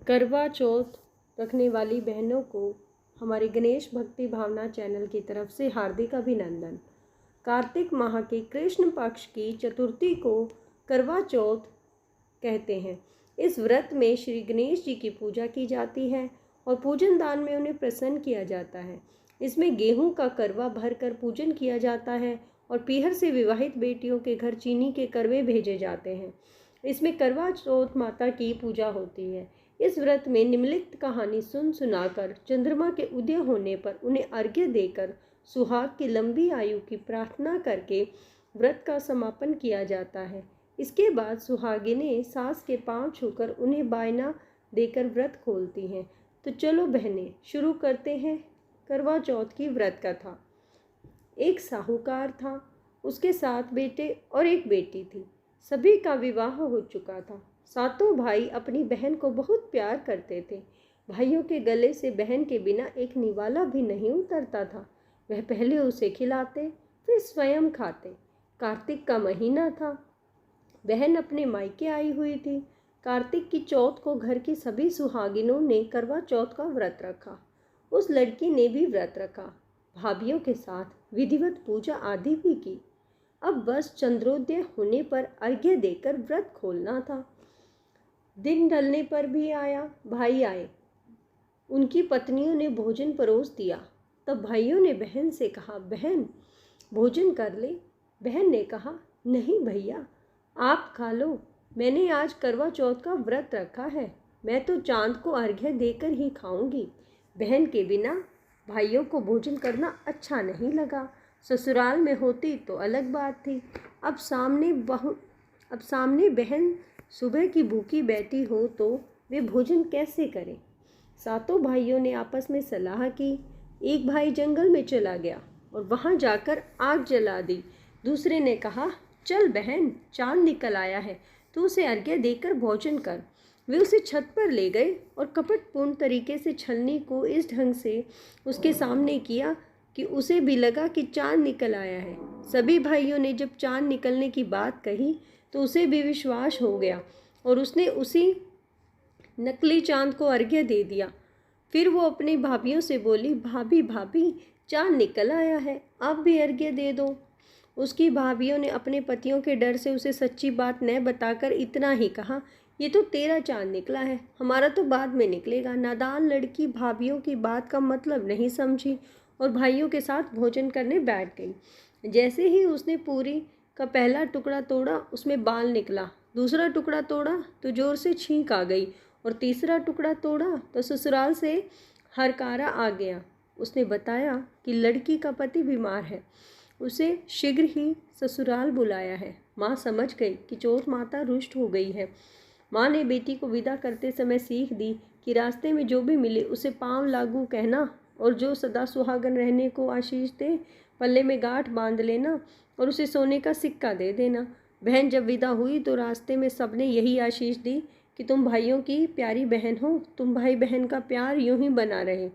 करवा चौथ रखने वाली बहनों को हमारे गणेश भक्ति भावना चैनल की तरफ से हार्दिक अभिनंदन। कार्तिक माह के कृष्ण पक्ष की चतुर्थी को करवा चौथ कहते हैं। इस व्रत में श्री गणेश जी की पूजा की जाती है और पूजन दान में उन्हें प्रसन्न किया जाता है। इसमें गेहूं का करवा भरकर पूजन किया जाता है और पीहर से विवाहित बेटियों के घर चीनी के करवे भेजे जाते हैं। इसमें करवा चौथ माता की पूजा होती है। इस व्रत में निम्नलिखित कहानी सुनाकर चंद्रमा के उदय होने पर उन्हें अर्घ्य देकर सुहाग की लंबी आयु की प्रार्थना करके व्रत का समापन किया जाता है। इसके बाद सुहागिनें सास के पांव छूकर उन्हें बायना देकर व्रत खोलती हैं। तो चलो बहनें शुरू करते हैं करवा चौथ की व्रत कथा। एक साहूकार था, उसके 7 बेटे और एक बेटी थी। सभी का विवाह हो चुका था। सातों भाई अपनी बहन को बहुत प्यार करते थे। भाइयों के गले से बहन के बिना एक निवाला भी नहीं उतरता था। वह पहले उसे खिलाते फिर स्वयं खाते। कार्तिक का महीना था। बहन अपने मायके आई हुई थी। कार्तिक की चौथ को घर की सभी सुहागिनों ने करवा चौथ का व्रत रखा। उस लड़की ने भी व्रत रखा। भाभियों के साथ विधिवत पूजा आदि भी की। अब बस चंद्रोदय होने पर अर्घ्य देकर व्रत खोलना था। दिन ढलने पर भी भाई आए। उनकी पत्नियों ने भोजन परोस दिया। तब भाइयों ने बहन से कहा, बहन भोजन कर ले। बहन ने कहा, नहीं भैया आप खा लो, मैंने आज करवा चौथ का व्रत रखा है, मैं तो चांद को अर्घ्य देकर ही खाऊंगी। बहन के बिना भाइयों को भोजन करना अच्छा नहीं लगा। ससुराल में होती तो अलग बात थी। अब सामने बहन सुबह की भूखी बैठी हो तो वे भोजन कैसे करें। सातों भाइयों ने आपस में सलाह की। एक भाई जंगल में चला गया और वहां जाकर आग जला दी। दूसरे ने कहा, चल बहन चांद निकल आया है, तो उसे अर्घ्य देकर भोजन कर। वे उसे छत पर ले गए और कपटपूर्ण तरीके से छलनी को इस ढंग से उसके सामने किया कि उसे भी लगा कि चांद निकल आया है। सभी भाइयों ने जब चांद निकलने की बात कही तो उसे भी विश्वास हो गया और उसने उसी नकली चांद को अर्घ्य दे दिया। फिर वो अपनी भाभियों से बोली, भाभी भाभी चांद निकल आया है, आप भी अर्घ्य दे दो। उसकी भाभियों ने अपने पतियों के डर से उसे सच्ची बात न बताकर इतना ही कहा, ये तो तेरा चांद निकला है, हमारा तो बाद में निकलेगा। नादान लड़की भाभियों की बात का मतलब नहीं समझी और भाइयों के साथ भोजन करने बैठ गई। जैसे ही उसने पूरी का पहला टुकड़ा तोड़ा उसमें बाल निकला, दूसरा टुकड़ा तोड़ा तो जोर से छींक आ गई और तीसरा टुकड़ा तोड़ा तो ससुराल से हरकारा आ गया। उसने बताया कि लड़की का पति बीमार है, उसे शीघ्र ही ससुराल बुलाया है। माँ समझ गई कि चौथ माता रुष्ट हो गई है। माँ ने बेटी को विदा करते समय सीख दी कि रास्ते में जो भी मिले उसे पाँव लागू कहना और जो सदा सुहागन रहने को आशीष दे पल्ले में गांठ बांध लेना और उसे सोने का सिक्का दे देना। बहन जब विदा हुई तो रास्ते में सबने यही आशीष दी कि तुम भाइयों की प्यारी बहन हो, तुम भाई बहन का प्यार यूं ही बना रहे।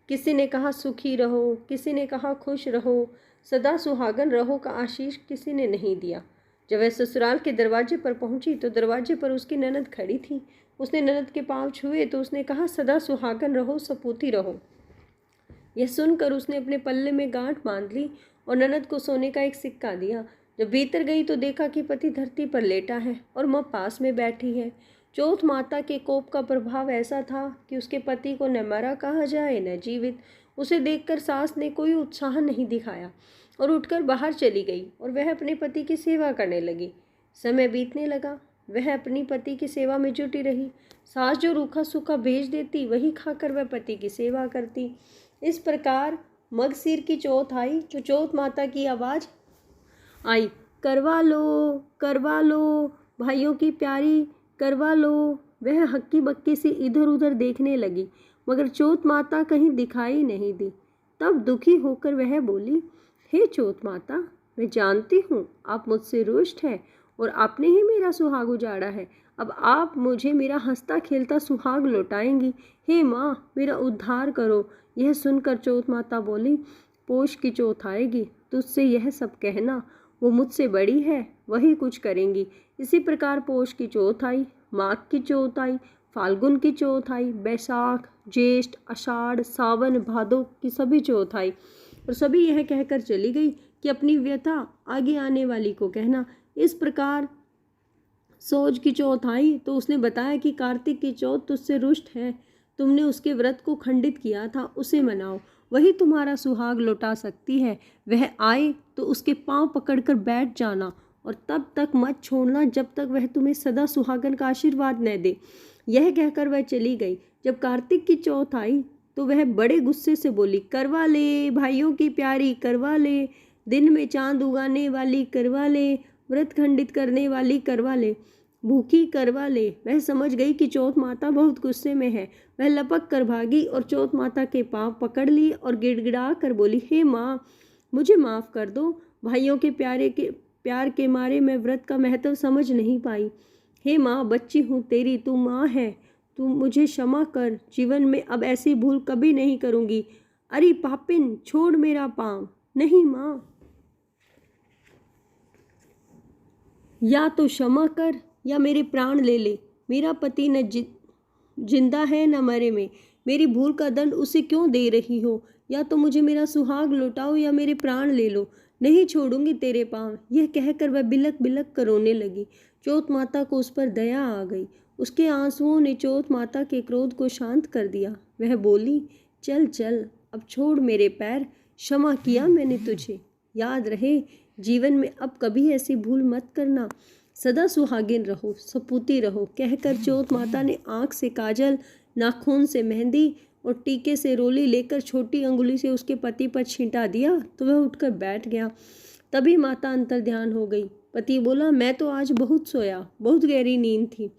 किसी ने कहा सुखी रहो, किसी ने कहा खुश रहो, सदा सुहागन रहो का आशीष किसी ने नहीं दिया। जब वह ससुराल के दरवाजे पर पहुंची तो दरवाजे पर उसकी ननद खड़ी थी। उसने ननद के पांव छुए तो उसने कहा, सदा सुहागन रहो, सपूती रहो। यह सुनकर उसने अपने पल्ले में गांठ बांध ली और ननद को सोने का एक सिक्का दिया। जब भीतर गई तो देखा कि पति धरती पर लेटा है और माँ पास में बैठी है। चौथ माता के कोप का प्रभाव ऐसा था कि उसके पति को न मरा कहा जाए न जीवित। उसे देखकर सास ने कोई उत्साह नहीं दिखाया और उठकर बाहर चली गई और वह अपने पति की सेवा करने लगी। समय बीतने लगा, वह अपनी पति की सेवा में जुटी रही। सास जो रूखा सूखा भेज देती वही खाकर वह पति की सेवा करती। इस प्रकार मगसीर की चौथ आई तो चौथ माता की आवाज़ आई, करवा लो भाइयों की प्यारी, करवा लो। वह हक्की बक्की सी इधर उधर देखने लगी मगर चौथ माता कहीं दिखाई नहीं दी। तब दुखी होकर वह बोली, हे चौथ माता, मैं जानती हूँ आप मुझसे रुष्ट हैं और आपने ही मेरा सुहाग उजाड़ा है। अब आप मुझे मेरा हंसता खेलता सुहाग लौटाएंगी। हे माँ, मेरा उद्धार करो। यह सुनकर चौथ माता बोली, पोष की चौथ आएगी, तुझसे यह सब कहना, वो मुझसे बड़ी है, वही कुछ करेंगी। इसी प्रकार पोष की चौथ आई, माघ की चौथ आई, फाल्गुन की चौथ आई, बैसाख, ज्येष्ठ, आषाढ़, सावन, भादो की सभी चौथ आई और सभी यह कहकर चली गई कि अपनी व्यथा आगे आने वाली को कहना। इस प्रकार सोज की चौथ आई तो उसने बताया कि कार्तिक की चौथ तुझसे रुष्ट है, तुमने उसके व्रत को खंडित किया था, उसे मनाओ, वही तुम्हारा सुहाग लौटा सकती है। वह आए तो उसके पांव पकड़कर बैठ जाना और तब तक मत छोड़ना जब तक वह तुम्हें सदा सुहागन का आशीर्वाद न दे। यह कहकर वह चली गई। जब कार्तिक की चौथ आई तो वह बड़े गुस्से से बोली, करवा ले भाइयों की प्यारी, करवा ले, दिन में चांद उगाने वाली, करवा ले, व्रत खंडित करने वाली, करवा ले, भूखी, करवा ले। वह समझ गई कि चौथ माता बहुत गुस्से में है। वह लपक कर भागी और चौथ माता के पांव पकड़ लिए और गिड़गिड़ा कर बोली, हे माँ, मुझे माफ़ कर दो, भाइयों के प्यार के मारे मैं व्रत का महत्व समझ नहीं पाई। हे माँ, बच्ची हूँ तेरी, तू माँ है, तू मुझे क्षमा कर, जीवन में अब ऐसी भूल कभी नहीं करूँगी। अरे पापिन, छोड़ मेरा पाँव। नहीं माँ, या तो क्षमा कर या मेरे प्राण ले ले। मेरा पति न जिंदा है न मरे में, मेरी भूल का दंड उसे क्यों दे रही हो? या तो मुझे मेरा सुहाग लौटाओ या मेरे प्राण ले लो, नहीं छोड़ूंगी तेरे पाँव। यह कहकर वह बिलक बिलक कर रोने लगी। चौथ माता को उस पर दया आ गई। उसके आंसुओं ने चौथ माता के क्रोध को शांत कर दिया। वह बोली, चल चल, अब छोड़ मेरे पैर, क्षमा किया मैंने तुझे। याद रहे, जीवन में अब कभी ऐसी भूल मत करना, सदा सुहागिन रहो, सपूती रहो। कहकर चौथ माता ने आँख से काजल, नाखून से मेहंदी और टीके से रोली लेकर छोटी अंगुली से उसके पति पर छिंटा दिया तो वह उठकर बैठ गया। तभी माता अंतर्ध्यान हो गई। पति बोला, मैं तो आज बहुत सोया, बहुत गहरी नींद थी।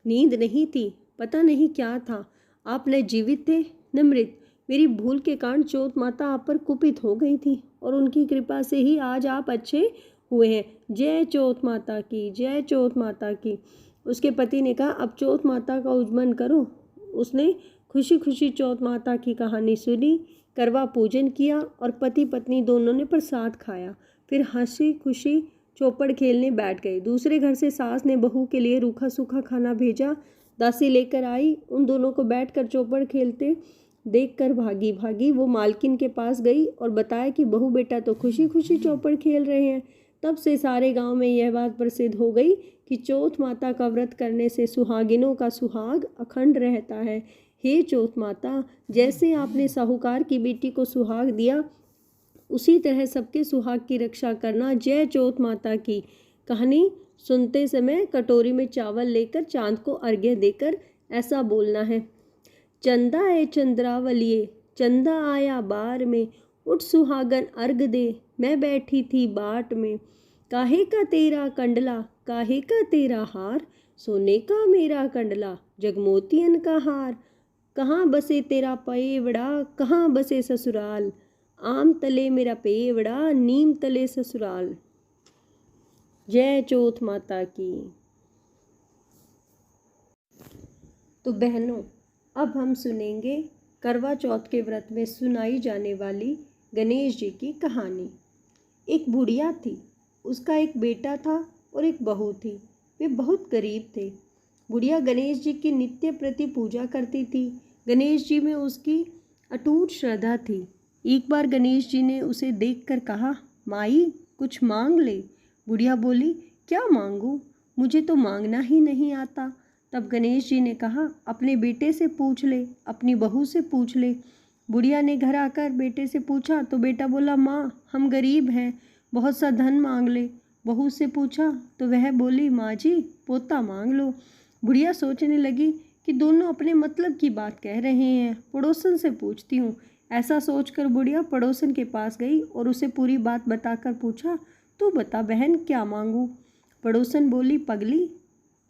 नींद नहीं थी, पता नहीं क्या था। आप न जीवित थे न मृत। मेरी भूल के कारण चौथ माता आप पर कुपित हो गई थी और उनकी कृपा से ही आज आप अच्छे हुए हैं। जय चौथ माता की, जय चौथ माता की। उसके पति ने कहा, अब चौथ माता का उज्जमन करो। उसने खुशी खुशी चौथ माता की कहानी सुनी, करवा पूजन किया और पति पत्नी दोनों ने प्रसाद खाया। फिर हंसी खुशी चौपड़ खेलने बैठ गए। दूसरे घर से सास ने बहू के लिए रूखा सूखा खाना भेजा। दासी लेकर आई। उन दोनों को बैठकर चौपड़ खेलते देखकर भागी भागी वो मालकिन के पास गई और बताया कि बहू बेटा तो खुशी खुशी चौपड़ खेल रहे हैं। तब से सारे गांव में यह बात प्रसिद्ध हो गई कि चौथ माता का व्रत करने से सुहागिनों का सुहाग अखंड रहता है। हे चौथ माता, जैसे आपने साहूकार की बेटी को सुहाग दिया, उसी तरह सबके सुहाग की रक्षा करना। जय चौथ माता की। कहानी सुनते समय कटोरी में चावल लेकर चांद को अर्घ्य देकर ऐसा बोलना है, चंदा ए चंद्रावलिए, चंदा आया बार में, उठ सुहागन अर्घ दे, मैं बैठी थी बाट में। काहे का तेरा कंडला, काहे का तेरा हार, सोने का मेरा कंडला, जगमोतियन का हार। कहाँ बसे तेरा पेवड़ा, कहाँ बसे ससुराल, आम तले मेरा पेवड़ा, नीम तले ससुराल। जय चौथ माता की। तो बहनों, अब हम सुनेंगे करवा चौथ के व्रत में सुनाई जाने वाली गणेश जी की कहानी। एक बुढ़िया थी, उसका एक बेटा था और एक बहू थी। वे बहुत गरीब थे। बुढ़िया गणेश जी की नित्य प्रति पूजा करती थी। गणेश जी में उसकी अटूट श्रद्धा थी। एक बार गणेश जी ने उसे देखकर कहा, माई कुछ मांग ले। बुढ़िया बोली, क्या मांगूं, मुझे तो मांगना ही नहीं आता। तब गणेश जी ने कहा, अपने बेटे से पूछ ले, अपनी बहू से पूछ ले। बुढ़िया ने घर आकर बेटे से पूछा तो बेटा बोला, माँ हम गरीब हैं, बहुत सा धन मांग ले। बहू से पूछा तो वह बोली, माँ जी पोता मांग लो। बुढ़िया सोचने लगी कि दोनों अपने मतलब की बात कह रहे हैं, पड़ोसन से पूछती हूँ। ऐसा सोचकर बुढ़िया पड़ोसन के पास गई और उसे पूरी बात बताकर पूछा, तू बता बहन क्या मांगूँ। पड़ोसन बोली, पगली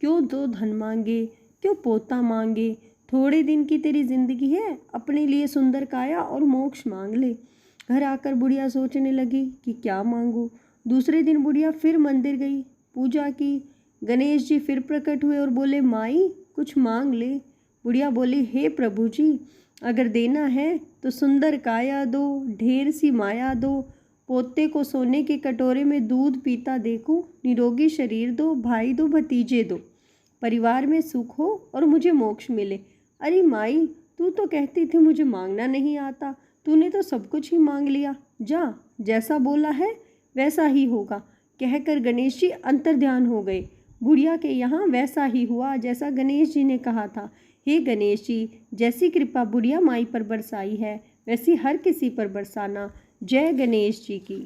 क्यों दो धन मांगे, क्यों पोता मांगे, थोड़े दिन की तेरी जिंदगी है, अपने लिए सुंदर काया और मोक्ष मांग ले। घर आकर बुढ़िया सोचने लगी कि क्या मांगूं। दूसरे दिन बुढ़िया फिर मंदिर गई, पूजा की। गणेश जी फिर प्रकट हुए और बोले, माई कुछ मांग ले। बुढ़िया बोली, हे प्रभु जी, अगर देना है तो सुंदर काया दो, ढेर सी माया दो, पोते को सोने के कटोरे में दूध पीता देखूं, निरोगी शरीर दो, भाई दो, भतीजे दो। परिवार में सुख हो और मुझे मोक्ष मिले। अरे माई, तू तो कहती थी मुझे मांगना नहीं आता, तूने तो सब कुछ ही मांग लिया। जा, जैसा बोला है वैसा ही होगा, कहकर गणेश जी अंतर्ध्यान हो गए। बुढ़िया के यहाँ वैसा ही हुआ जैसा गणेश जी ने कहा था। हे गणेश जी, जैसी कृपा बुढ़िया माई पर बरसाई है वैसी हर किसी पर बरसाना। जय गणेश जी की।